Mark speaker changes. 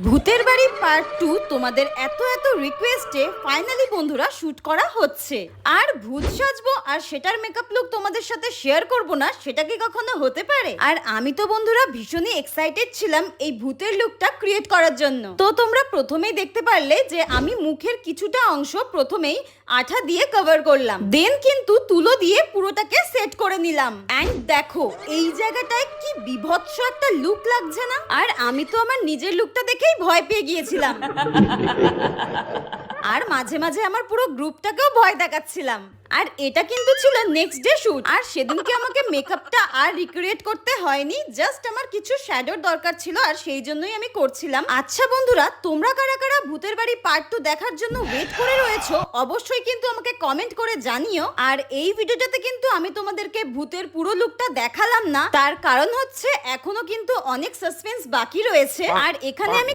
Speaker 1: ভূতের বাড়ি পার্ট 2 তোমাদের এত রিকোয়েস্টে ফাইনালি বন্ধুরা শুট করা হচ্ছে। আর ভূত সাজবো আর সেটার মেকআপ লুক তোমাদের সাথে শেয়ার করব না, সেটা কি কখনো হতে পারে? আর আমি তো বন্ধুরা ভীষণই এক্সাইটেড ছিলাম এই ভূতের লুকটা ক্রিয়েট করার জন্য। তো তোমরা প্রথমেই দেখতে পারলে যে আমি মুখের কিছুটা অংশ প্রথমেই আঠা দিয়ে কভার করলাম, দেন কিন্তু তুলো দিয়ে পুরোটাকে সেট করে নিলাম। এন্ড দেখো এই জায়গাটায় কি বিভৎস একটা লুক লাগছে না? আর আমি তো আমার নিজের লুকটা দেখেই ভয় পেয়ে গিয়েছিলাম। আর মাঝে মাঝে আমার পুরো গ্রুপটাকেও ভয় দেখাচ্ছিলাম। আর এটা কিন্তু ছিল নেক্সট ডে শুট, আর সেদিনকে আমাকে মেকআপটা আর রিক্রিয়েট করতে হয়নি, জাস্ট আমার কিছু শ্যাডোর দরকার ছিল আর সেই জন্যই আমি করছিলাম। আচ্ছা বন্ধুরা, তোমরা কারা কারা ভূতের বাড়ি পার্ট 2 দেখার জন্য ওয়েট করে রয়েছো অবশ্যই কিন্তু আমাকে কমেন্ট করে জানিও। আর এই ভিডিওটাতে কিন্তু আমি তোমাদেরকে ভূতের পুরো লুকটা দেখালাম না, তার কারণ হচ্ছে এখনো কিন্তু অনেক সাসপেন্স বাকি রয়েছে। আর এখানে আমি